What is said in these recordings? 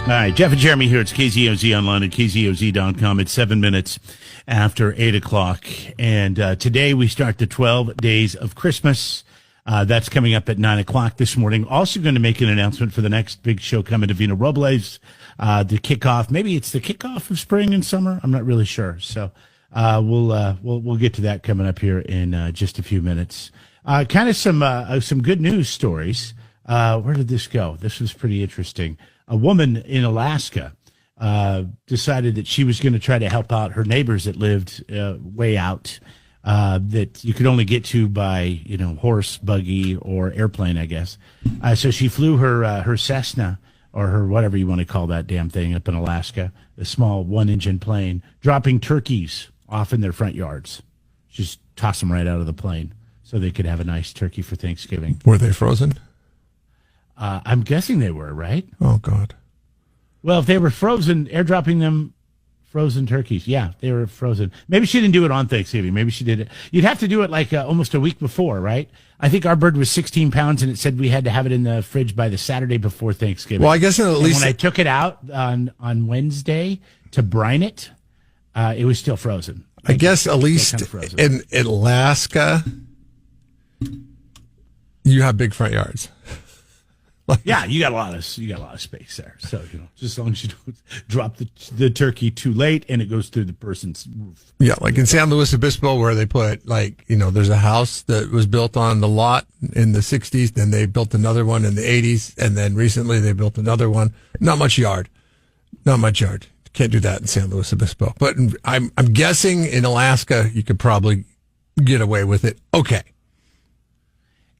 All right, Jeff and Jeremy here. It's KZOZ online at KZOZ.com. It's 7 minutes after 8 o'clock. And today we start the 12 days of Christmas. That's coming up at 9 o'clock this morning. Also going to make an announcement for the next big show coming to Vina Robles, the kickoff. Maybe it's the kickoff of spring and summer. I'm not really sure. So we'll get to that coming up here in just a few minutes. Kind of some good news stories. Where did this go? This was pretty interesting. A woman in Alaska decided that she was going to try to help out her neighbors that lived way out, that you could only get to by, horse, buggy, or airplane, I guess. So she flew her Cessna, or her whatever you want to call that damn thing, up in Alaska, a small one-engine plane, dropping turkeys off in their front yards. Just toss them right out of the plane so they could have a nice turkey for Thanksgiving. Were they frozen? I'm guessing they were, right? Oh, God. Well, if they were frozen, airdropping them frozen turkeys. Yeah, they were frozen. Maybe she didn't do it on Thanksgiving. Maybe she did it. You'd have to do it like almost a week before, right? I think our bird was 16 pounds, and it said we had to have it in the fridge by the Saturday before Thanksgiving. Well, I guess at least when I took it out on Wednesday to brine it, it was still frozen. I guess at least in Alaska, you have big front yards. Yeah, you got a lot of space there. So just as long as you don't drop the turkey too late and it goes through the person's roof. Yeah, like in San Luis Obispo, where they put there's a house that was built on the lot in the 60s, then they built another one in the 80s, and then recently they built another one. Not much yard. Can't do that in San Luis Obispo. But I'm guessing in Alaska you could probably get away with it. Okay.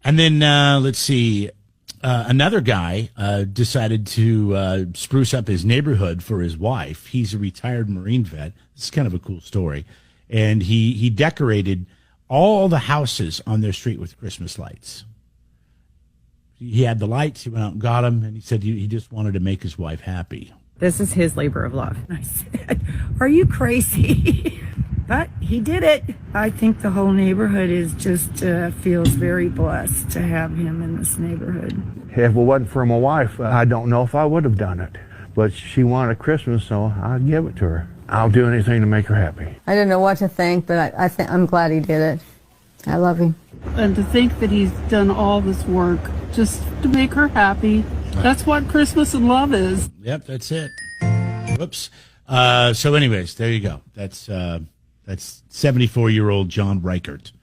And then let's see. Another guy decided to spruce up his neighborhood for his wife. He's a retired Marine vet. This is kind of a cool story. And he decorated all the houses on their street with Christmas lights. He had the lights. He went out and got them. And he said he just wanted to make his wife happy. This is his labor of love. And I said, are you crazy? But he did it. I think the whole neighborhood is just feels very blessed to have him in this neighborhood. If it wasn't for my wife, I don't know if I would have done it. But she wanted Christmas, so I'd give it to her. I'll do anything to make her happy. I didn't know what to think, but I'm glad he did it. I love him. And to think that he's done all this work just to make her happy. That's what Christmas and love is. Yep, that's it. Whoops. So anyways, there you go. That's 74-year-old John Reichert.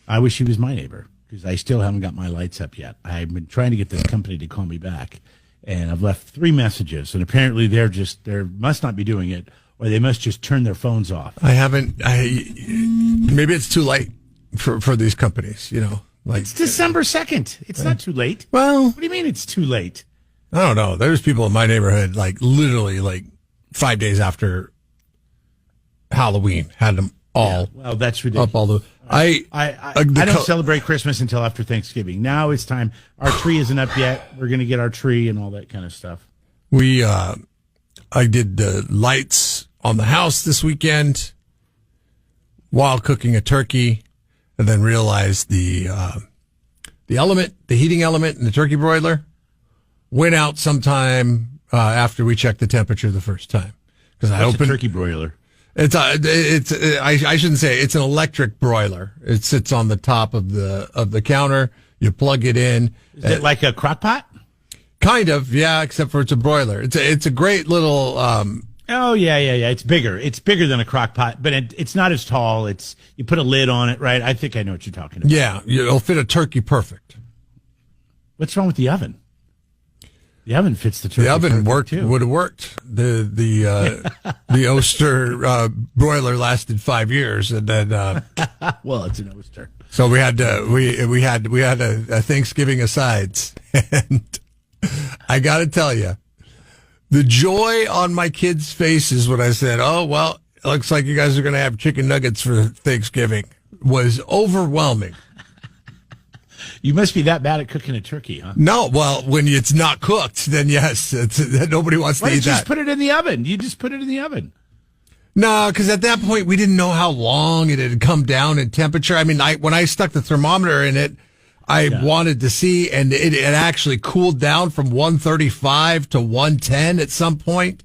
I wish he was my neighbor because I still haven't got my lights up yet. I've been trying to get this company to call me back, and I've left 3 messages, and apparently they must not be doing it, or they must just turn their phones off. Maybe it's too late for these companies, It's December 2nd. It's not too late. Well, what do you mean it's too late? I don't know. There's people in my neighborhood, literally 5 days after Halloween, had them all. Yeah, well, that's ridiculous. Up all the. I don't celebrate Christmas until after Thanksgiving. Now it's time. Our tree isn't up yet. We're going to get our tree and all that kind of stuff. I did the lights on the house this weekend while cooking a turkey, and then realized the heating element in the turkey broiler went out sometime after we checked the temperature the first time. Because I opened a turkey broiler. I shouldn't say it's an electric broiler. It sits on the top of the counter. You plug it in. Is it like a crock pot? Kind of, yeah, except for it's a broiler. It's a great little. Oh yeah. It's bigger. It's bigger than a crock pot, but it's not as tall. You put a lid on it, right? I think I know what you're talking about. Yeah, it'll fit a turkey perfect. What's wrong with the oven? The oven fits the turkey. The oven would have worked. The Oster broiler lasted 5 years, and then well, it's an Oster. So we had a Thanksgiving asides, and I got to tell you, the joy on my kids' faces when I said, "Oh well, it looks like you guys are going to have chicken nuggets for Thanksgiving," was overwhelming. You must be that bad at cooking a turkey, huh? No, well, when it's not cooked, then yes, nobody wants to eat that. Why did you just put it in the oven? You just put it in the oven. No, because at that point we didn't know how long it had come down in temperature. I mean, when I stuck the thermometer in it, I wanted to see, and it actually cooled down from 135 to 110 at some point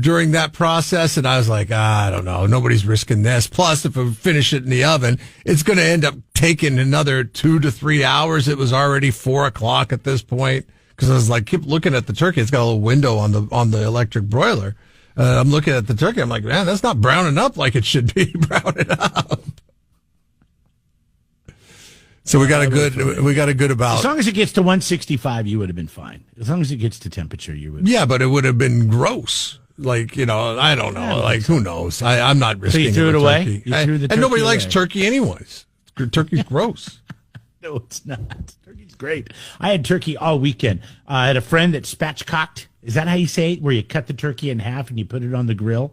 during that process, and I was like, I don't know, nobody's risking this. Plus, if we finish it in the oven, it's going to end up taking another 2 to 3 hours. It was already 4 o'clock at this point, because I was like, keep looking at the turkey. It's got a little window on the electric broiler. I'm looking at the turkey. I'm like, man, that's not browning up like it should be browning up. So we got a good about. As long as it gets to 165, you would have been fine. As long as it gets to temperature, you would. Yeah, but it would have been gross. Like, I don't know. Like, who knows? I'm not risking it. So you threw it away? Turkey. You threw the and nobody turkey likes away. turkey anyways. Turkey's gross. No, it's not. Turkey's great. I had turkey all weekend. I had a friend that spatchcocked. Is that how you say it? Where you cut the turkey in half and you put it on the grill?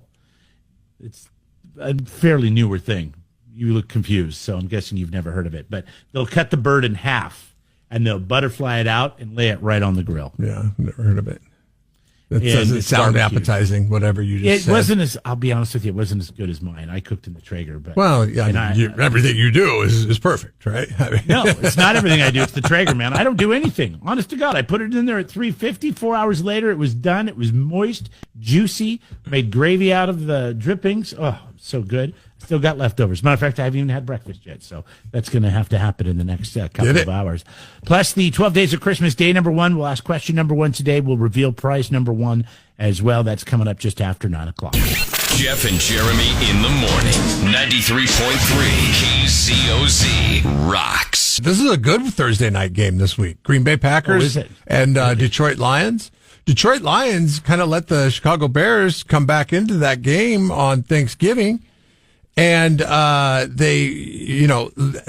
It's a fairly newer thing. You look confused, so I'm guessing you've never heard of it. But they'll cut the bird in half, and they'll butterfly it out and lay it right on the grill. Yeah, never heard of it. It doesn't sound appetizing, whatever you just said. It wasn't as, I'll be honest with you, it wasn't as good as mine. I cooked in the Traeger. But well, yeah, everything you do is perfect, right? I mean, no, it's not everything I do. It's the Traeger, man. I don't do anything. Honest to God, I put it in there at 350. 4 hours later, it was done. It was moist, juicy, made gravy out of the drippings. Oh, so good. Still got leftovers. Matter of fact, I haven't even had breakfast yet, so that's going to have to happen in the next couple of hours. Plus, the 12 Days of Christmas, day number 1. We'll ask question number 1 today. We'll reveal prize number 1 as well. That's coming up just after 9 o'clock. Jeff and Jeremy in the morning. 93.3 KZOZ rocks. This is a good Thursday night game this week. Green Bay Packers and Detroit Lions. Detroit Lions kind of let the Chicago Bears come back into that game on Thanksgiving. And they,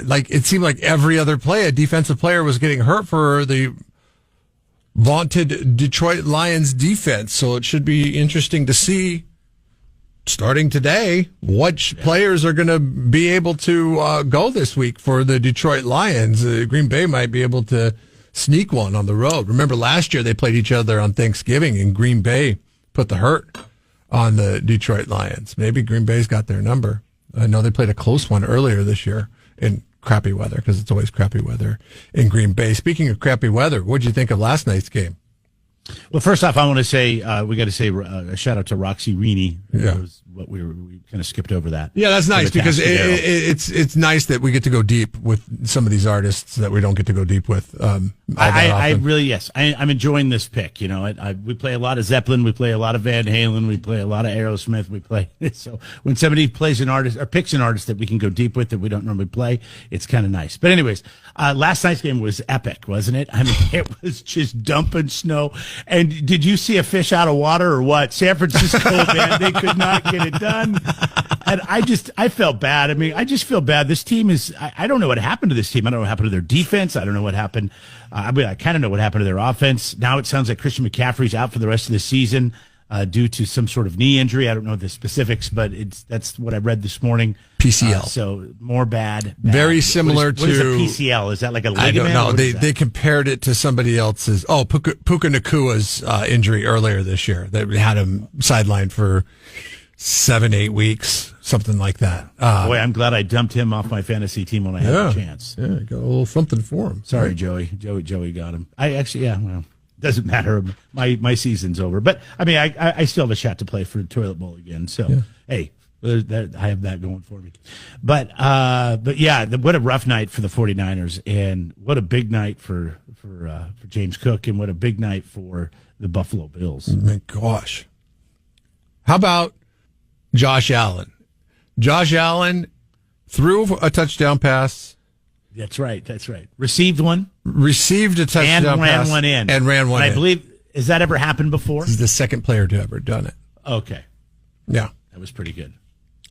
like it seemed like every other play, a defensive player was getting hurt for the vaunted Detroit Lions defense. So it should be interesting to see, starting today, what players are going to be able to go this week for the Detroit Lions. Green Bay might be able to sneak one on the road. Remember last year they played each other on Thanksgiving, and Green Bay put the hurt on the Detroit Lions. Maybe Green Bay's got their number. I know they played a close one earlier this year in crappy weather, because it's always crappy weather in Green Bay. Speaking of crappy weather, what did you think of last night's game? Well, first off, I want to say we got to say a shout out to Roxy Reaney. Yeah. That was what we kind of skipped over that. Yeah, that's nice, because it's nice that we get to go deep with some of these artists that we don't get to go deep with. I really, yes, I'm enjoying this pick. We play a lot of Zeppelin, we play a lot of Van Halen, we play a lot of Aerosmith. We play so when somebody plays an artist or picks an artist that we can go deep with that we don't normally play, it's kind of nice. But anyways, last night's game was epic, wasn't it? I mean, it was just dumping snow. And did you see a fish out of water or what? San Francisco, man, they could not get it done. And I felt bad. I mean, I just feel bad. This team is, I don't know what happened to this team. I don't know what happened to their defense. I don't know what happened. I kind of know what happened to their offense. Now it sounds like Christian McCaffrey's out for the rest of the season due to some sort of knee injury. I don't know the specifics, but that's what I read this morning. PCL. So more bad. Very similar what is a PCL? Is that like a ligament? I don't know. They compared it to somebody else's. Oh, Puka Nakua's injury earlier this year that had him sidelined for 7-8 weeks, something like that. Boy, I'm glad I dumped him off my fantasy team when I had a chance. Yeah, got a little something for him. Sorry, right? Joey got him. Well, doesn't matter. My season's over. But, I mean, I still have a shot to play for the toilet bowl again. So, hey, I have that going for me. But yeah, what a rough night for the 49ers, and what a big night for James Cook, and what a big night for the Buffalo Bills. My gosh. How about Josh Allen? Josh Allen threw a touchdown pass. That's right. Received a touchdown and ran pass. one in. And ran one in. I believe, has that ever happened before? He's the second player to ever done it. Okay. Yeah. That was pretty good.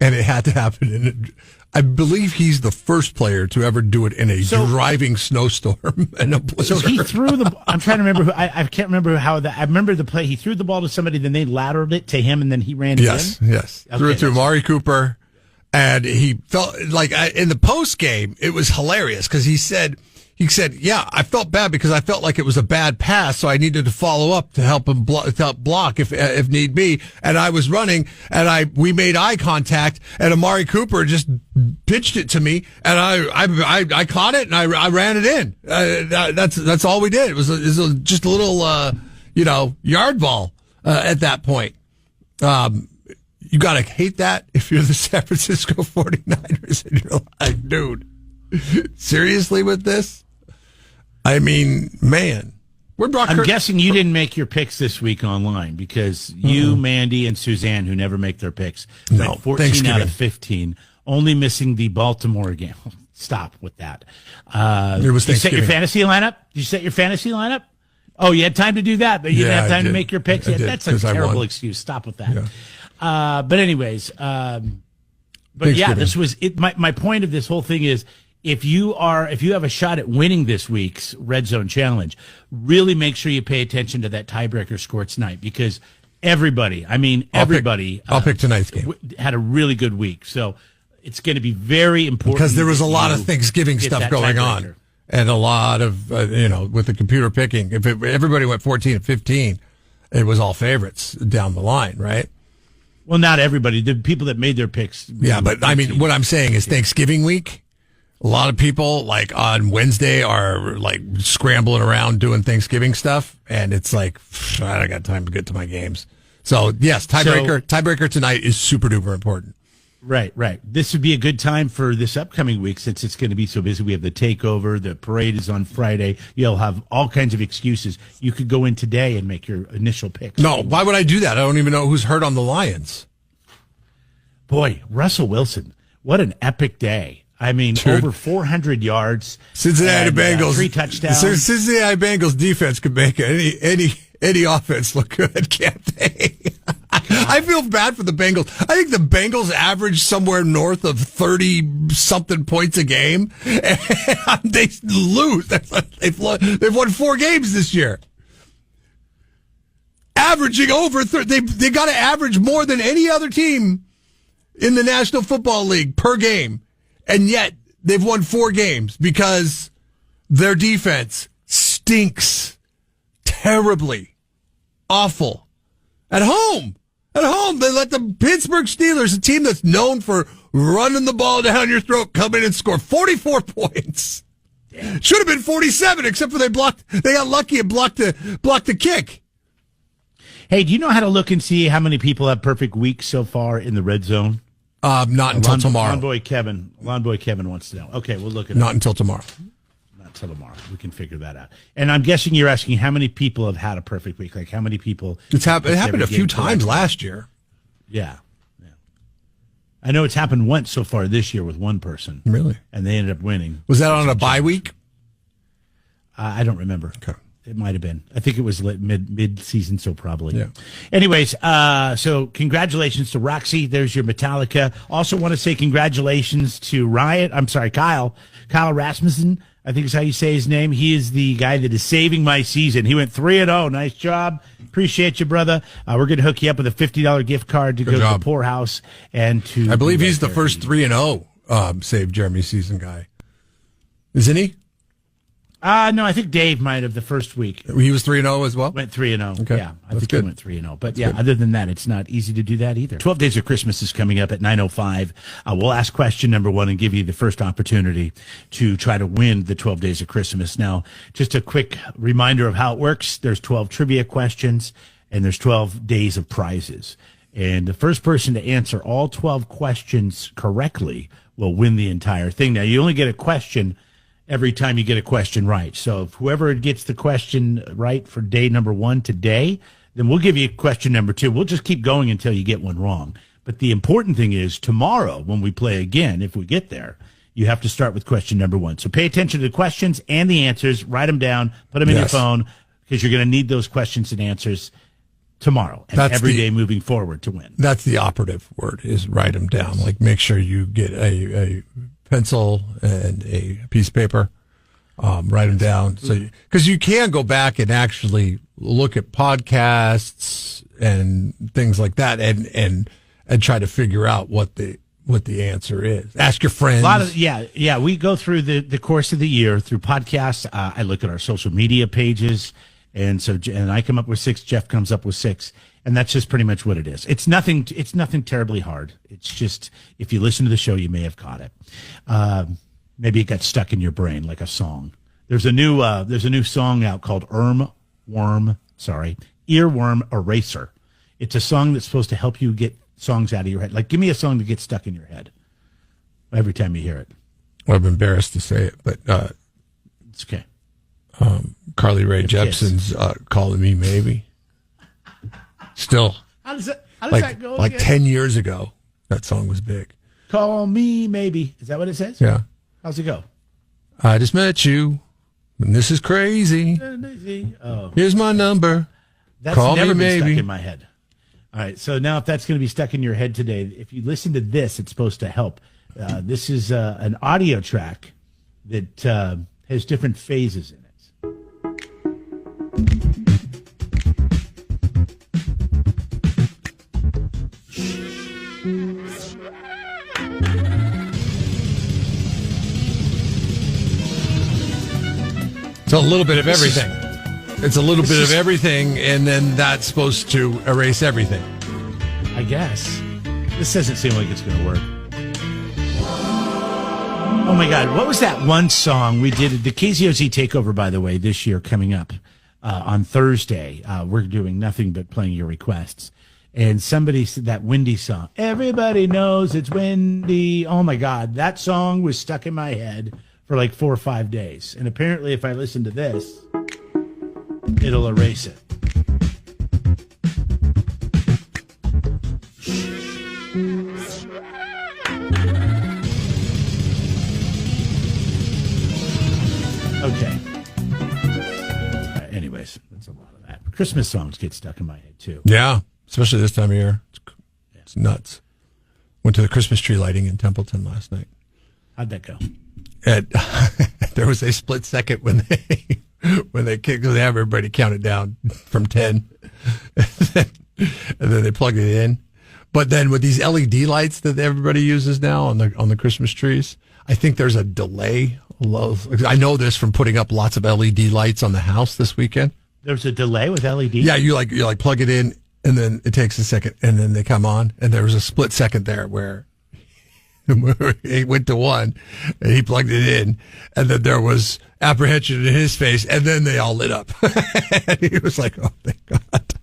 And it had to happen. I believe he's the first player to ever do it in a driving snowstorm and a blizzard. So he threw I'm trying to remember. I can't remember how that. I remember the play. He threw the ball to somebody, then they lateraled it to him, and then he ran it in. Yes. Okay, threw it to Amari Cooper. And he felt like in the post game, it was hilarious because he said he said, yeah, I felt bad because I felt like it was a bad pass, so I needed to follow up to help him to help block if need be. And I was running, and we made eye contact, and Amari Cooper just pitched it to me, and I caught it and I ran it in. That's all we did. It was just a little yard ball at that point. You gotta hate that if you're the San Francisco 49ers and you're like, dude, seriously with this? I mean, man. I'm guessing you didn't make your picks this week online because you, Mandy, and Suzanne, who never make their picks, went 14 out of 15, only missing the Baltimore game. Stop with that. It was Did you set your fantasy lineup? Did you set your fantasy lineup? Oh, you had time to do that, but you didn't have time to make your picks. Yeah, that's a terrible excuse. Stop with that. Yeah. But anyways, this was it. My point of this whole thing is, if you have a shot at winning this week's Red Zone Challenge, really make sure you pay attention to that tiebreaker score tonight, because everybody, I'll pick tonight's game, had a really good week. So it's going to be very important because there was a lot of Thanksgiving stuff going on, and a lot of with the computer picking. If everybody went 14 and 15, it was all favorites down the line, right? Well, not everybody. The people that made their picks. Yeah, but I mean, what I'm saying is Thanksgiving week. A lot of people, like on Wednesday, are like scrambling around doing Thanksgiving stuff, and it's like, I don't got time to get to my games. So yes, tiebreaker tonight is super duper important. Right. This would be a good time for this upcoming week, since it's going to be so busy. We have the takeover, the parade is on Friday. You'll have all kinds of excuses. You could go in today and make your initial picks. No, why would I do that? I don't even know who's hurt on the Lions. Boy, Russell Wilson, what an epic day. I mean, over 400 yards. Cincinnati Bengals, 3 touchdowns. Cincinnati Bengals defense could make any offense look good, can't they? I feel bad for the Bengals. I think the Bengals average somewhere north of 30-something points a game. And they lose. They've won 4 games this year. Averaging over, they got to average more than any other team in the National Football League per game. And yet they've won 4 games because their defense stinks terribly. Awful. At home, they let the Pittsburgh Steelers, a team that's known for running the ball down your throat, come in and score 44 points. Should have been 47, except for they got lucky and blocked the kick. Hey, do you know how to look and see how many people have perfect weeks so far in the red zone? Not until tomorrow. Lawn Boy Kevin wants to know. Okay, we'll look at it. Not until tomorrow. Not until tomorrow. We can figure that out. And I'm guessing you're asking how many people have had a perfect week. Like how many people? It happened a few times last year. Yeah. I know it's happened once so far this year with one person. Really? And they ended up winning. Was that on a bye week? I don't remember. Okay. It might have been. I think it was mid-season, so probably. Yeah. Anyways, so congratulations to Roxy. There's your Metallica. Also want to say congratulations to Kyle Rasmussen, I think is how you say his name. He is the guy that is saving my season. He went 3-0. Nice job. Appreciate you, brother. We're going to hook you up with a $50 gift card to go to the poorhouse and to. I believe he's the first 3-0 save Jeremy's season guy. Isn't he? No, I think Dave might have the first week. He was 3-0 as well? Went 3-0. Okay. Yeah, I think he went 3-0. But yeah, other than that, it's not easy to do that either. 12 Days of Christmas is coming up at 9:05. We'll ask question number 1 and give you the first opportunity to try to win the 12 Days of Christmas. Now, just a quick reminder of how it works. There's 12 trivia questions, and there's 12 days of prizes. And the first person to answer all 12 questions correctly will win the entire thing. Now, you only get a question every time you get a question right. So if whoever gets the question right for day number 1 today, then we'll give you question number 2. We'll just keep going until you get one wrong. But the important thing is tomorrow when we play again, if we get there, you have to start with question number 1. So pay attention to the questions and the answers. Write them down. Put them in your phone because you're going to need those questions and answers tomorrow and every day moving forward to win. That's the operative word, is write them down. Like make sure you get a pencil and a piece of paper, write them down. So, because you can go back and actually look at podcasts and things like that, and try to figure out what the what the answer is. Ask your friends. We go through the course of the year through podcasts. I look at our social media pages, and I come up with 6. Jeff comes up with 6, and that's just pretty much what it is. It's nothing terribly hard. It's just if you listen to the show, you may have caught it. Maybe it got stuck in your brain like a song. There's a new song out called Earworm Eraser. It's a song that's supposed to help you get songs out of your head. Like, give me a song to get stuck in your head every time you hear it. Well, I'm embarrassed to say it, but it's okay. Carly Rae Jepsen's "Calling Me Maybe." Still, how does that go? Like 10 years ago, that song was big. Call me maybe. Is that what it says? Yeah. How's it go? I just met you, and this is crazy. Oh, here's my number. That's Call never me been maybe. stuck in my head. All right, so now if that's going to be stuck in your head today, if you listen to this, it's supposed to help. This is an audio track that has different phases in it. It's a little bit of everything. It's a little bit of everything, and then that's supposed to erase everything. I guess. This doesn't seem like it's going to work. Oh, my God. What was that one song we did? The KZOZ Takeover, by the way, this year coming up on Thursday. We're doing nothing but playing your requests. And somebody said that windy song. Everybody knows it's windy. Oh, my God. That song was stuck in my head for like 4 or 5 days. And apparently if I listen to this, it'll erase it. Okay. Anyways, that's a lot of that. Christmas songs get stuck in my head too. Yeah, especially this time of year. It's nuts. Went to the Christmas tree lighting in Templeton last night. How'd that go? There was a split second when they kicked, they have everybody count it down from 10, and then they plugged it in. But then with these LED lights that everybody uses now on the Christmas trees, I think there's a delay. I know this from putting up lots of LED lights on the house this weekend. There's a delay with LED? Yeah, you plug it in, and then it takes a second, and then they come on, and there was a split second there where it went to 1, and he plugged it in, and then there was apprehension in his face, and then they all lit up. And he was like, "Oh, thank God!"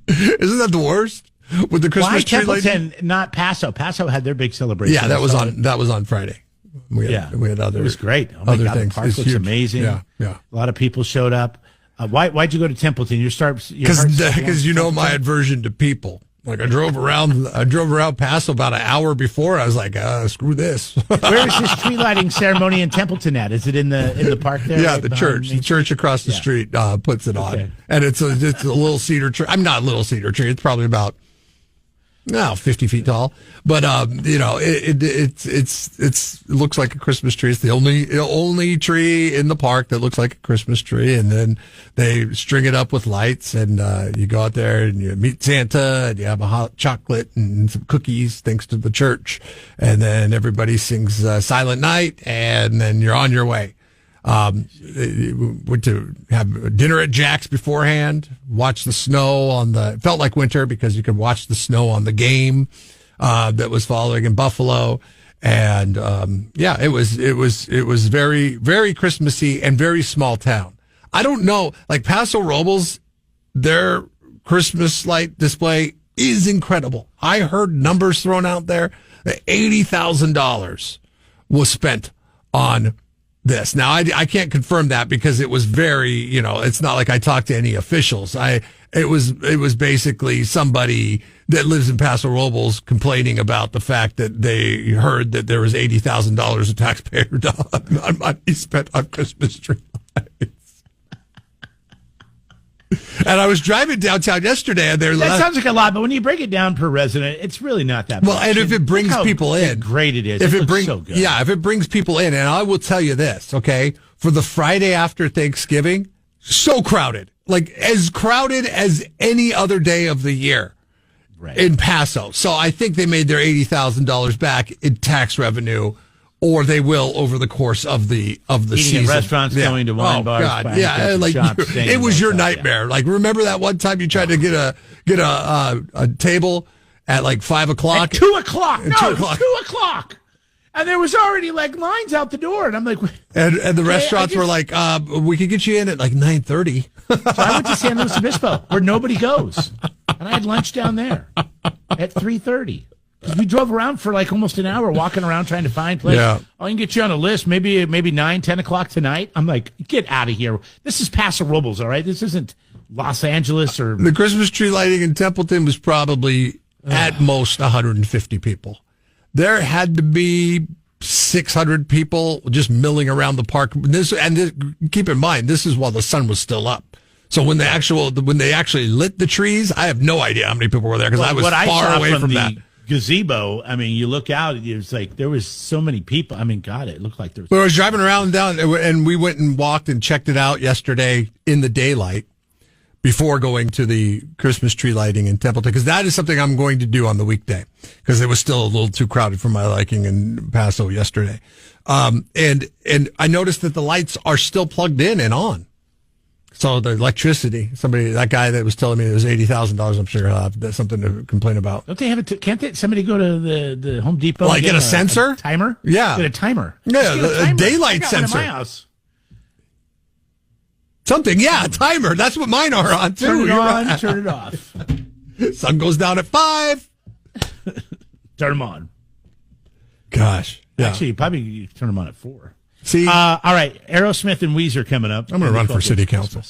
Isn't that the worst with the Christmas tree Templeton, lighting? not Paso. Paso had their big celebration. Yeah, that was on Friday. We had other. It was great. Oh my God, things. the park looks amazing. Yeah. A lot of people showed up. Why'd you go to Templeton? Because you know my aversion to people. Like I drove around Paso about an hour before. I was like, screw this. Where is this tree lighting ceremony in Templeton at? Is it in the park there? Yeah, right the church. The church across the street puts it on, and it's a little cedar tree. I'm not a little cedar tree. It's probably about 50 feet tall. But it looks like a Christmas tree. It's the only tree in the park that looks like a Christmas tree. And then they string it up with lights, and you go out there and you meet Santa, and you have a hot chocolate and some cookies thanks to the church. And then everybody sings Silent Night, and then you're on your way. Went to have dinner at Jack's beforehand, watch the snow it felt like winter because you could watch the snow on the game that was following in Buffalo. And it was very, very Christmassy and very small town. I don't know, like Paso Robles, their Christmas light display is incredible. I heard numbers thrown out there that $80,000 was spent on this. Now, I can't confirm that because it was very, it's not like I talked to any officials. It was basically somebody that lives in Paso Robles complaining about the fact that they heard that there was $80,000 of taxpayer money spent on Christmas tree lights. And I was driving downtown yesterday, and that sounds like a lot, but when you break it down per resident, it's really not that much. Well, and if it brings people in, great it is. If it brings so good. Yeah, if it brings people in, and I will tell you this, okay, for the Friday after Thanksgiving, so crowded, like as crowded as any other day of the year. Right. in Paso. So I think they made their $80,000 back in tax revenue, or they will over the course of the Eating season. at restaurants, going to wine bars, God, buying yeah, stuff, like shops, staying it in was your hotels, nightmare. Like, remember that one time you tried to get a table at like 5 o'clock? At 2 o'clock. No, 2 it was o'clock. 2 o'clock. And there was already like lines out the door, and I'm like, And the restaurants were like, we could get you in at like 9:30. So I went to San Luis Obispo, where nobody goes, and I had lunch down there at 3:30. We drove around for like almost an hour, walking around trying to find places. Yeah. I can get you on a list, maybe 9, 10 o'clock tonight. I'm like, get out of here. This is Paso Robles, all right? This isn't Los Angeles or The Christmas tree lighting in Templeton was probably at most 150 people. There had to be 600 people just milling around the park. Keep in mind, this is while the sun was still up. So when they actually lit the trees, I have no idea how many people were there because I was far away from that. Gazebo. I mean, you look out, it was like there was so many people. I mean, God, it looked like there was. Well, I was driving around down, and we went and walked and checked it out yesterday in the daylight before going to the Christmas tree lighting in Templeton, because that is something I'm going to do on the weekday because it was still a little too crowded for my liking in Paso yesterday. And I noticed that the lights are still plugged in and on. So the electricity, that guy that was telling me it was $80,000, I'm sure he'll have something to complain about. Don't they have it? Can't somebody go to the Home Depot? Like and get a sensor? A timer? Yeah. Get a timer. Yeah, Just get a timer. daylight I got sensor. One in my house. Something, yeah, a timer. That's what mine are on, too. Turn it You're on, right. turn it off. Sun goes down at 5. Turn them on. Gosh. Yeah. Actually, you probably turn them on at 4. See, All right, Aerosmith and Weezer coming up. I'm going to run for city council.